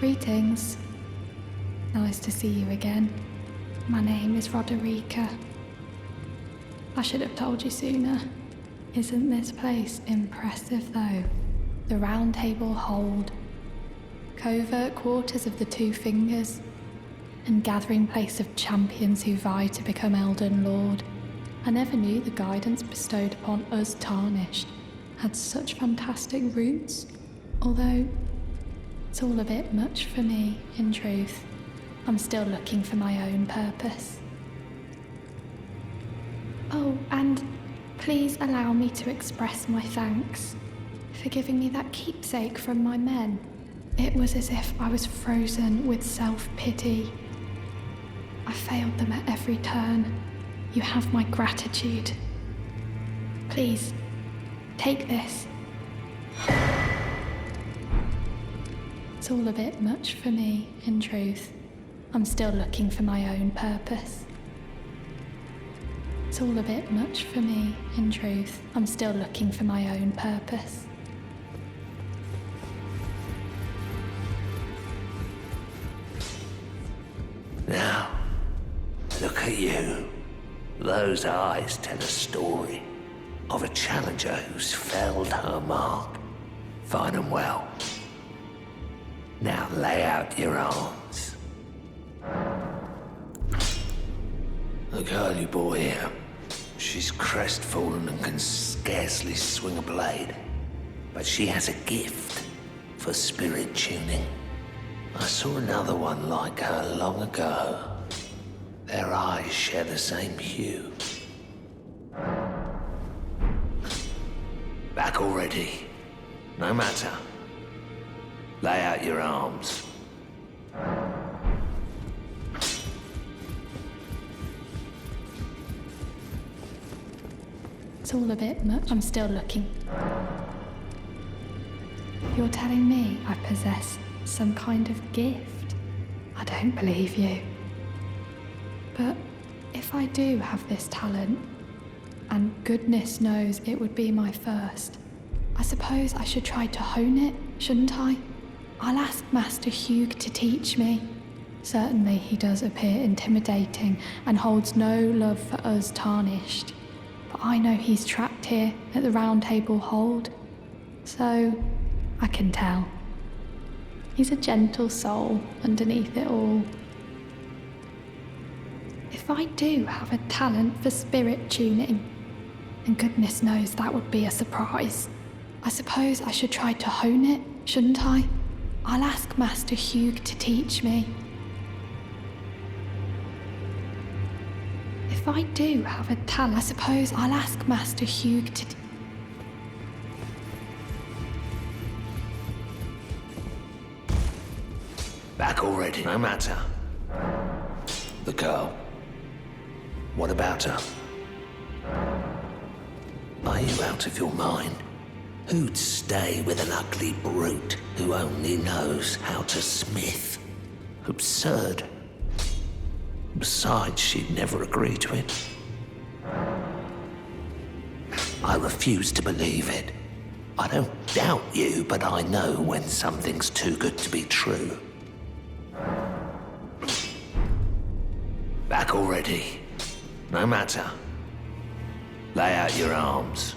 Greetings. Nice to see you again. My name is Roderika. I should have told you sooner. Isn't this place impressive though? The Roundtable hold, covert quarters of the Two Fingers, and gathering place of champions who vie to become Elden Lord. I never knew the guidance bestowed upon us Tarnished had such fantastic roots, although it's all a bit much for me, in truth. I'm still looking for my own purpose. Oh, and please allow me to express my thanks for giving me that keepsake from my men. It was as if I was frozen with self-pity. I failed them at every turn. You have my gratitude. Please, take this. It's all a bit much for me, in truth. I'm still looking for my own purpose. It's all a bit much for me, in truth. I'm still looking for my own purpose. Now, look at you. Those eyes tell a story of a challenger who's felled her mark. Fine and well. Now lay out your arms. The girly boy here, she's crestfallen and can scarcely swing a blade, but she has a gift for spirit tuning. I saw another one like her long ago. Their eyes share the same hue. Back already. No matter. Lay out your arms. It's all a bit much. I'm still looking. You're telling me I possess some kind of gift? I don't believe you. But if I do have this talent, and goodness knows it would be my first, I suppose I should try to hone it, shouldn't I? I'll ask Master Hewg to teach me. Certainly he does appear intimidating and holds no love for us Tarnished. But I know he's trapped here at the Roundtable hold, so I can tell. He's a gentle soul underneath it all. If I do have a talent for spirit tuning, and goodness knows that would be a surprise, I suppose I should try to hone it, shouldn't I? I'll ask Master Hewg to teach me. If I do have a talent, I suppose I'll ask Master Hewg to... Back already, no matter. The girl. What about her? Are you out of your mind? Who'd stay with an ugly brute who only knows how to smith? Absurd. Besides, she'd never agree to it. I refuse to believe it. I don't doubt you, but I know when something's too good to be true. Back already. No matter. Lay out your arms.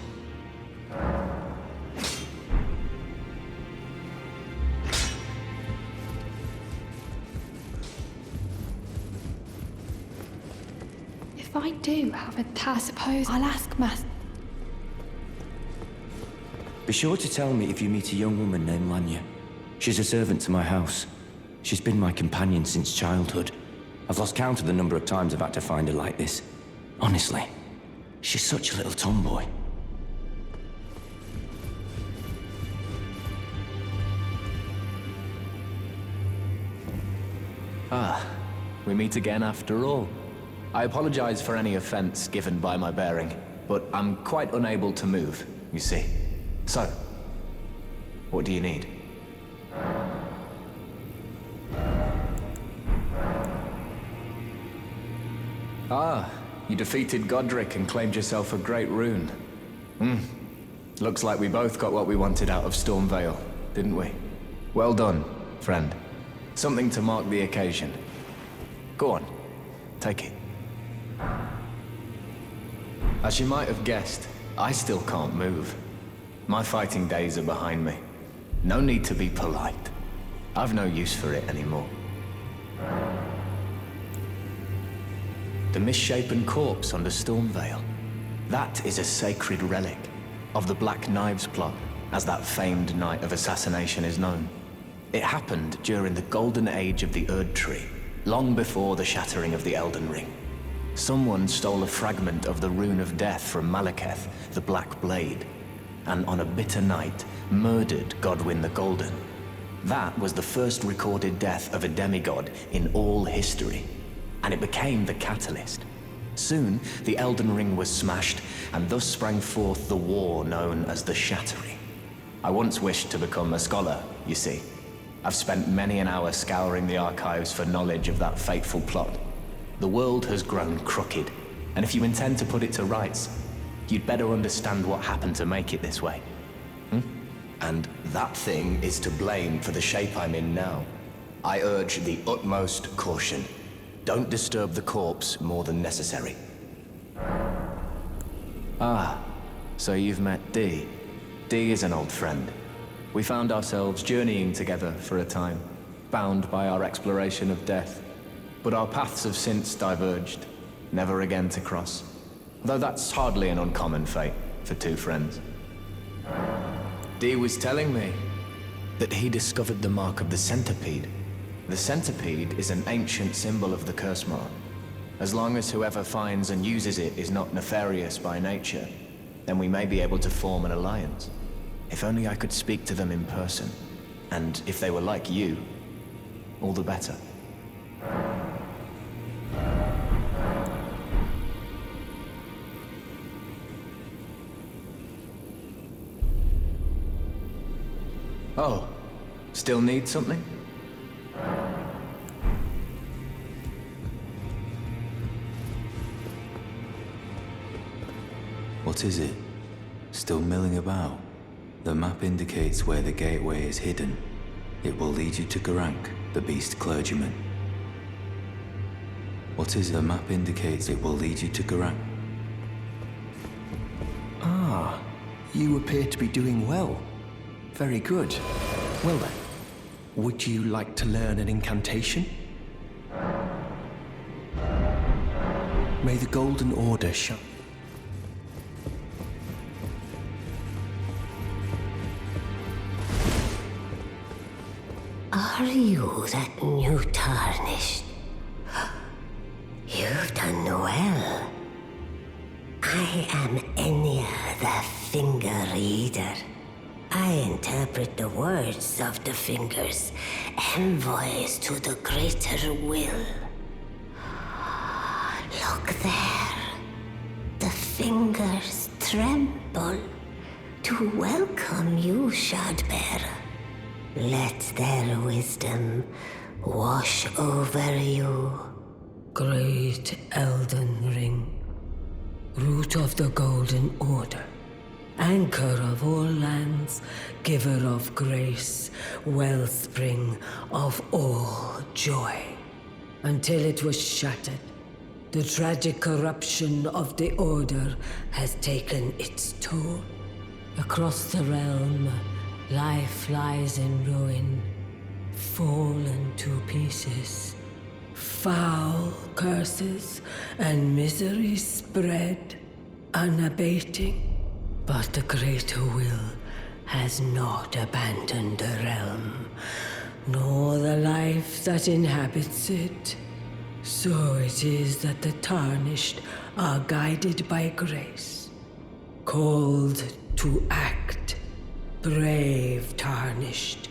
If I do have a talent, I suppose I'll ask Master... Be sure to tell me if you meet a young woman named Lanya. She's a servant to my house. She's been my companion since childhood. I've lost count of the number of times I've had to find her like this. Honestly, she's such a little tomboy. Ah, we meet again after all. I apologize for any offense given by my bearing, but I'm quite unable to move, you see. So, what do you need? Ah, you defeated Godric and claimed yourself a great rune. Looks like we both got what we wanted out of Stormvale, didn't we? Well done, friend. Something to mark the occasion. Go on, take it. As you might have guessed, I still can't move. My fighting days are behind me. No need to be polite. I've no use for it anymore. The misshapen corpse under Stormvale. That is a sacred relic of the Black Knives plot, as that famed night of assassination is known. It happened during the golden age of the Erd Tree, long before the shattering of the Elden Ring. Someone stole a fragment of the Rune of Death from Malekith, the Black Blade, and on a bitter night, murdered Godwyn the Golden. That was the first recorded death of a demigod in all history, and it became the catalyst. Soon, the Elden Ring was smashed, and thus sprang forth the war known as the Shattering. I once wished to become a scholar, you see. I've spent many an hour scouring the archives for knowledge of that fateful plot. The world has grown crooked, and if you intend to put it to rights, you'd better understand what happened to make it this way. And that thing is to blame for the shape I'm in now. I urge the utmost caution. Don't disturb the corpse more than necessary. Ah, so you've met Dee. Dee is an old friend. We found ourselves journeying together for a time, bound by our exploration of death. But our paths have since diverged, never again to cross. Though that's hardly an uncommon fate for two friends. Dee was telling me that he discovered the mark of the centipede. The centipede is an ancient symbol of the curse mark. As long as whoever finds and uses it is not nefarious by nature, then we may be able to form an alliance. If only I could speak to them in person. And if they were like you, all the better. Oh, still need something? What is it? Still milling about? The map indicates where the gateway is hidden. It will lead you to Garank, the beast clergyman. What is it? The map indicates it will lead you to Garank. Ah, you appear to be doing well. Very good. Well then, would you like to learn an incantation? May the Golden Order shine. Are you that new Tarnished? You've done well. I am Enya the Finger Reader. I interpret the words of the fingers, envoys to the greater will. Look there. The fingers tremble to welcome you, Shardbearer. Let their wisdom wash over you. Great Elden Ring, root of the Golden Order, anchor of all lands, giver of grace, wellspring of all joy. Until it was shattered, the tragic corruption of the Order has taken its toll. Across the realm, life lies in ruin, fallen to pieces. Foul curses and misery spread, unabating. But the greater will has not abandoned the realm, nor the life that inhabits it. So it is that the Tarnished are guided by grace, called to act. Brave Tarnished,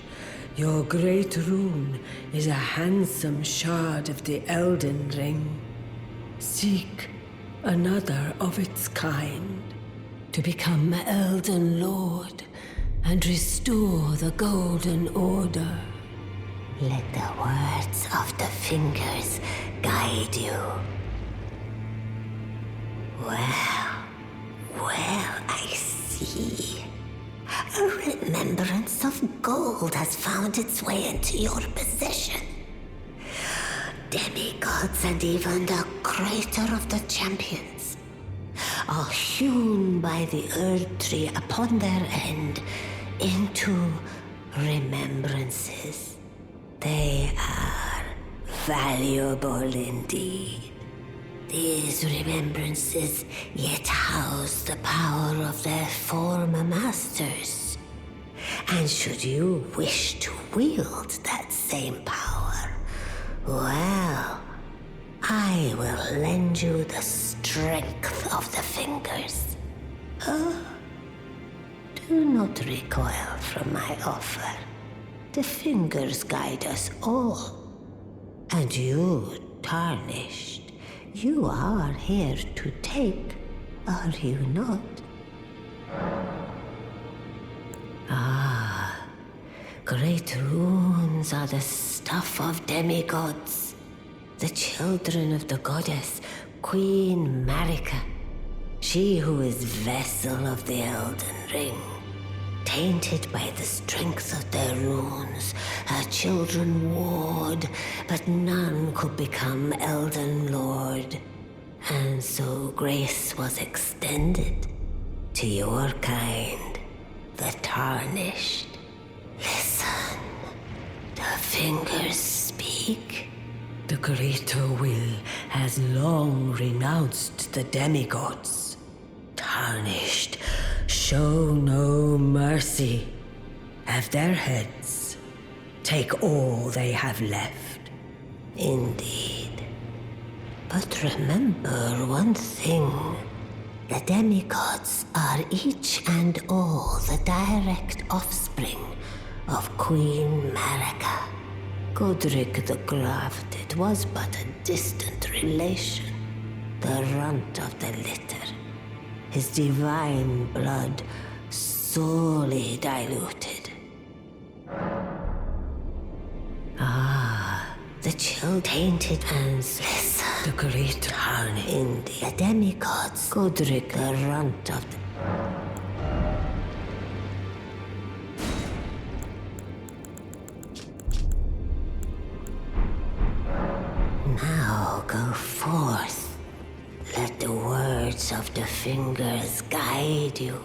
your great rune is a handsome shard of the Elden Ring. Seek another of its kind to become Elden Lord and restore the Golden Order. Let the words of the fingers guide you. Well, I see. A remembrance of gold has found its way into your possession. demigods and even the creator of the champions are hewn by the Earth Tree upon their end into remembrances. They are valuable indeed. These remembrances yet house the power of their former masters. And should you wish to wield that same power, well, I will lend you the strength of the fingers. Do not recoil from my offer. The fingers guide us all. And you, Tarnished, you are here to take, are you not? Ah, great runes are the stuff of demigods, the children of the goddess, Queen Marika, she who is vessel of the Elden Ring. Tainted by the strength of their runes, her children warred, but none could become Elden Lord. And so grace was extended to your kind, the Tarnished. Listen, the fingers speak. The greater will has long renounced the demigods. Tarnished, show no mercy. Have their heads. Take all they have left. Indeed. But remember one thing. The demigods are each and all the direct offspring of Queen Marika. Godric the Grafted was but a distant relation, the runt of the litter. His divine blood sorely diluted. Ah, the chill tainted and listen. The great town in the demigods, Godric the runt of the... Now go forth. Let the words of the fingers guide you.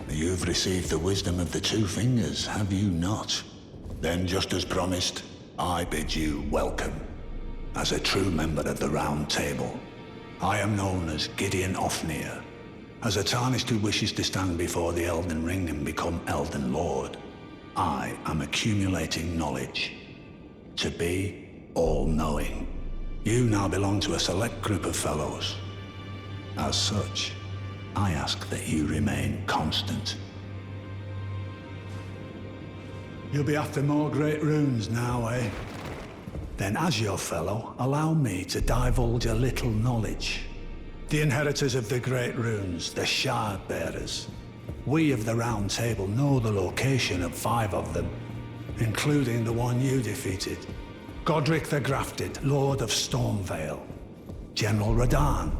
You've received the wisdom of the two fingers, have you not? Then, just as promised, I bid you welcome. As a true member of the Roundtable, I am known as Gideon Offnir. As a Tarnished who wishes to stand before the Elden Ring and become Elden Lord, I am accumulating knowledge. To be all-knowing. You now belong to a select group of fellows. As such, I ask that you remain constant. You'll be after more great runes now, eh? Then as your fellow, allow me to divulge a little knowledge. The inheritors of the great runes, the shard bearers. We of the Round Table know the location of 5 of them, including the one you defeated. Godric the Grafted, Lord of Stormvale. General Radahn,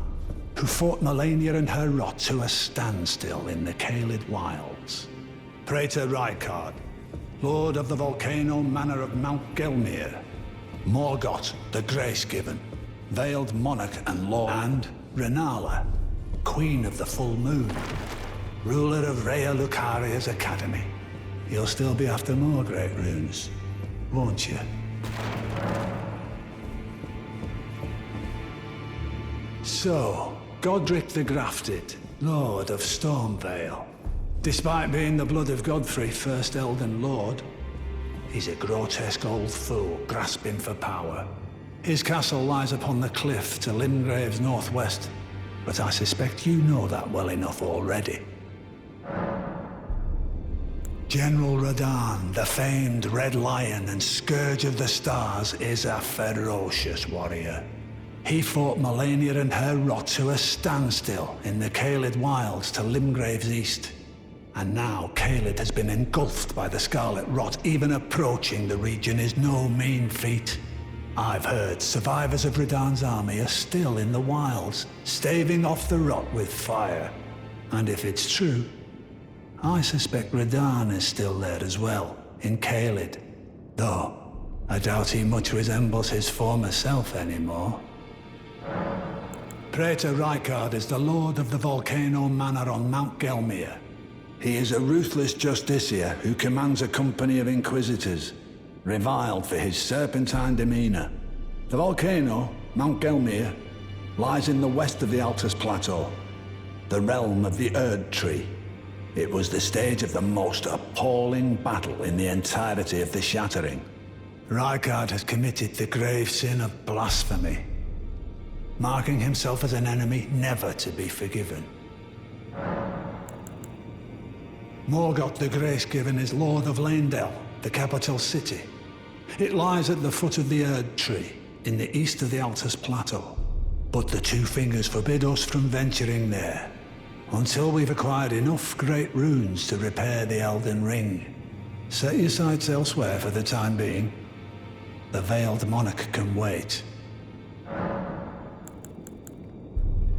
who fought Melania and her rot to a standstill in the Caelid Wilds. Praetor Rykard, Lord of the Volcano Manor of Mount Gelmir. Morgoth, the Grace-Given, Veiled Monarch and Lord, and Renala, Queen of the Full Moon, ruler of Rhea Lucaria's Academy. You'll still be after more great runes, won't you? So, Godric the Grafted, Lord of Stormvale. Despite being the blood of Godfrey, first Elden Lord, he's a grotesque old fool grasping for power. His castle lies upon the cliff to Limgrave's northwest, but I suspect you know that well enough already. General Radahn, the famed Red Lion and Scourge of the Stars, is a ferocious warrior. He fought Melania and her rot to a standstill in the Caelid Wilds to Limgrave's east. And now Caelid has been engulfed by the Scarlet Rot. Even approaching the region is no mean feat. I've heard survivors of Radahn's army are still in the wilds, staving off the rot with fire. And if it's true, I suspect Radahn is still there as well, in Caelid. Though, I doubt he much resembles his former self anymore. Praetor Rykard is the Lord of the Volcano Manor on Mount Gelmir. He is a ruthless justiciar who commands a company of inquisitors, reviled for his serpentine demeanor. The volcano, Mount Gelmir, lies in the west of the Altus Plateau, the realm of the Erd Tree. It was the stage of the most appalling battle in the entirety of the Shattering. Rykard has committed the grave sin of blasphemy, marking himself as an enemy never to be forgiven. Morgoth the Grace-Given is Lord of Leyndell, the capital city. It lies at the foot of the Erd Tree, in the east of the Altus Plateau. But the Two Fingers forbid us from venturing there, until we've acquired enough great runes to repair the Elden Ring. Set your sights elsewhere for the time being. The Veiled Monarch can wait.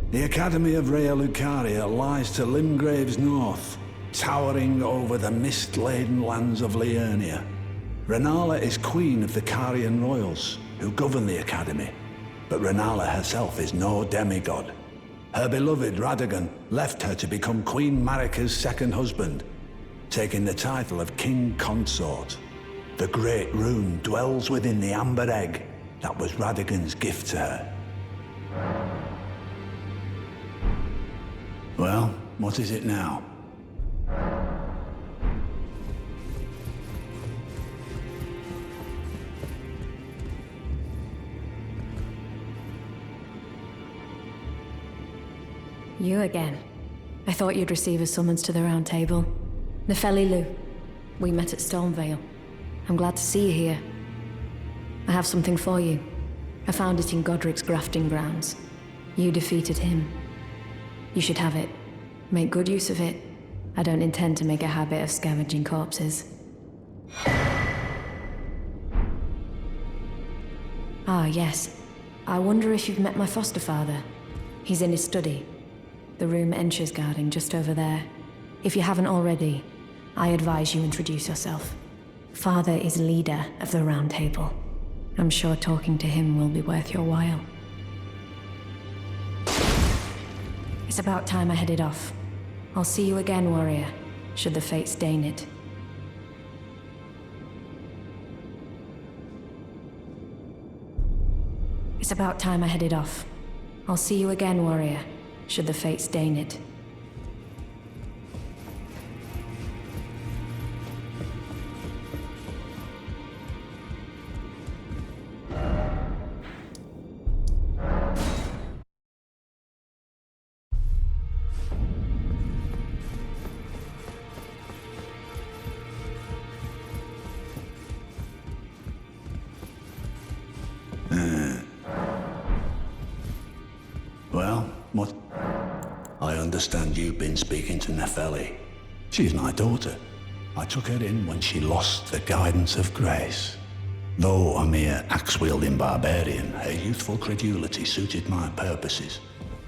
The Academy of Rhea Lucaria lies to Limgrave's north, towering over the mist-laden lands of Liurnia. Rennala is queen of the Carian royals, who govern the Academy, but Rennala herself is no demigod. Her beloved Radagon left her to become Queen Marika's second husband, taking the title of King Consort. The Great Rune dwells within the Amber Egg that was Radagon's gift to her. Well, what is it now? You again. I thought you'd receive a summons to the Roundtable. Nepheli, Loux. We met at Stormvale. I'm glad to see you here. I have something for you. I found it in Godric's grafting grounds. You defeated him. You should have it. Make good use of it. I don't intend to make a habit of scavenging corpses. Ah, yes. I wonder if you've met my foster father. He's in his study. The room Ensha's guarding just over there. If you haven't already, I advise you introduce yourself. Father is leader of the Roundtable. I'm sure talking to him will be worth your while. It's about time I headed off. I'll see you again, warrior, should the fates deign it. It's about time I headed off. I'll see you again, warrior, should the fates deign it. Well, what? I understand you've been speaking to Nepheli. She's my daughter. I took her in when she lost the guidance of grace. Though a mere axe-wielding barbarian, her youthful credulity suited my purposes.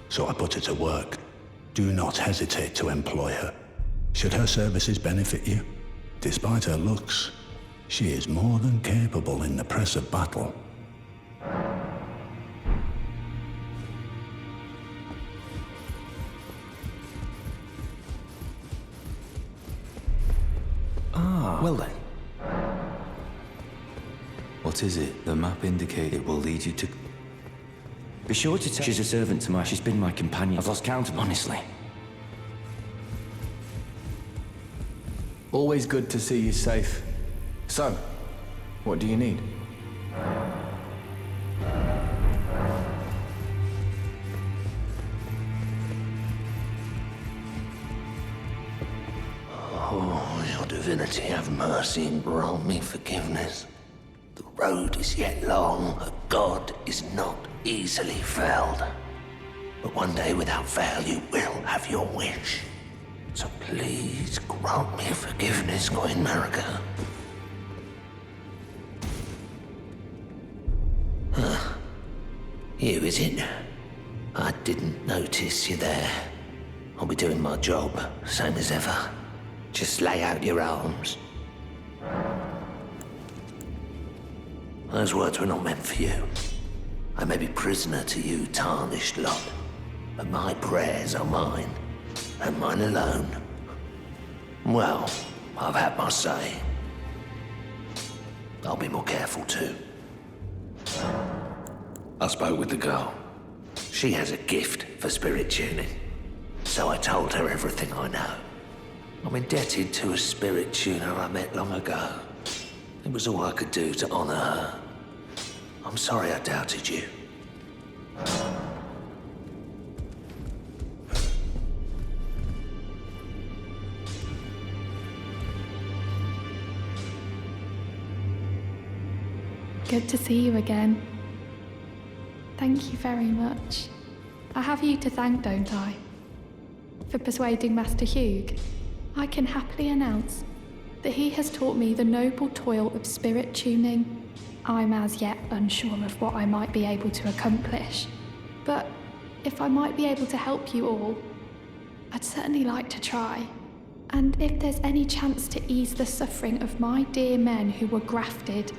So I put her to work. Do not hesitate to employ her. Should her services benefit you, despite her looks, she is more than capable in the press of battle. Well then. What is it? The map indicates it will lead you to... Be sure to tell... She's a servant to she's been my companion. I've lost count, honestly. Always good to see you safe. So, what do you need? Oh, your divinity, have mercy and grant me forgiveness. The road is yet long, a god is not easily felled. But one day, without fail, you will have your wish. So please grant me forgiveness, Queen Marika. You, is it? I didn't notice you there. I'll be doing my job, same as ever. Just lay out your arms. Those words were not meant for you. I may be prisoner to you, tarnished lot, but my prayers are mine, and mine alone. Well, I've had my say. I'll be more careful too. I spoke with the girl. She has a gift for spirit tuning, so I told her everything I know. I'm indebted to a spirit tuner I met long ago. It was all I could do to honor her. I'm sorry I doubted you. Good to see you again. Thank you very much. I have you to thank, don't I? For persuading Master Hewg. I can happily announce that he has taught me the noble toil of spirit tuning. I'm as yet unsure of what I might be able to accomplish, but if I might be able to help you all, I'd certainly like to try. And if there's any chance to ease the suffering of my dear men who were grafted,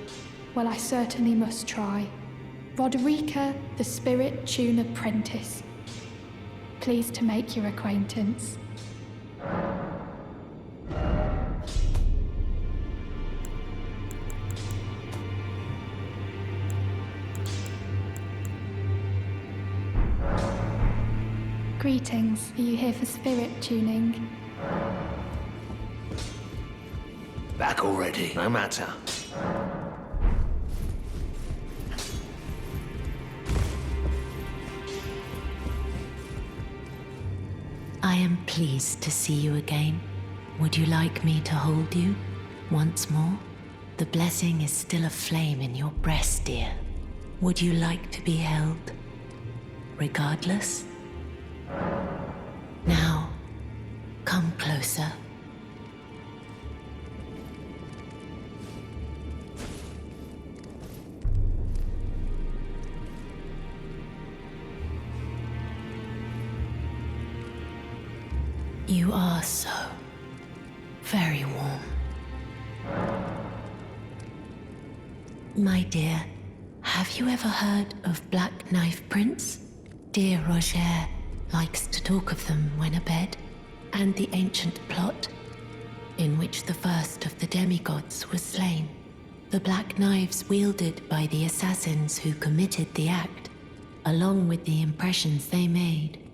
well, I certainly must try. Roderika, the Spirit Tune Apprentice. Pleased to make your acquaintance. Greetings. Are you here for spirit tuning? Back already, no matter. I am pleased to see you again. Would you like me to hold you once more? The blessing is still aflame in your breast, dear. Would you like to be held, regardless? Now, come closer. You are so very warm. My dear, have you ever heard of Black Knife Prince? Dear Roger likes to talk of them when abed, and the ancient plot in which the first of the demigods was slain. The black knives wielded by the assassins who committed the act, along with the impressions they made,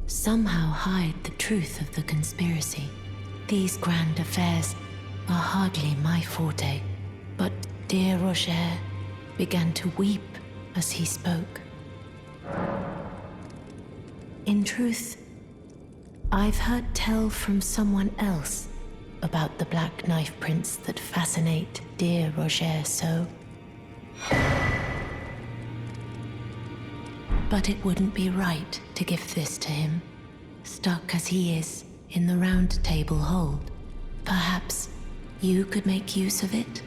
somehow hide the truth of the conspiracy. These grand affairs are hardly my forte, but dear Roger began to weep as he spoke. In truth, I've heard tell from someone else about the Black Knife Prince that fascinate dear Roger so. But it wouldn't be right to give this to him, stuck as he is in the Roundtable hold. Perhaps you could make use of it?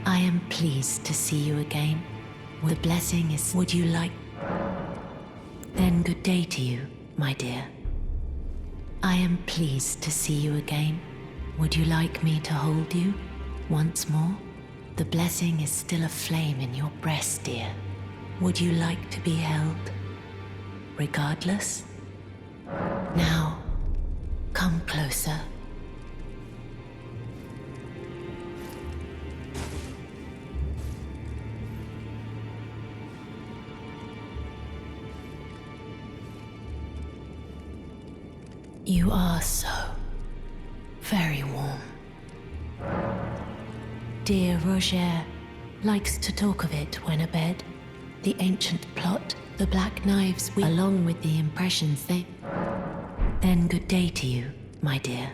I am pleased to see you again. The blessing is... Would you like... Then good day to you, my dear. I am pleased to see you again. Would you like me to hold you once more? The blessing is still aflame in your breast, dear. Would you like to be held, regardless? Now, come closer. You are so very warm. Dear Roger likes to talk of it when abed, The ancient plot, the black knives, along with the impressions they... Then good day to you, my dear.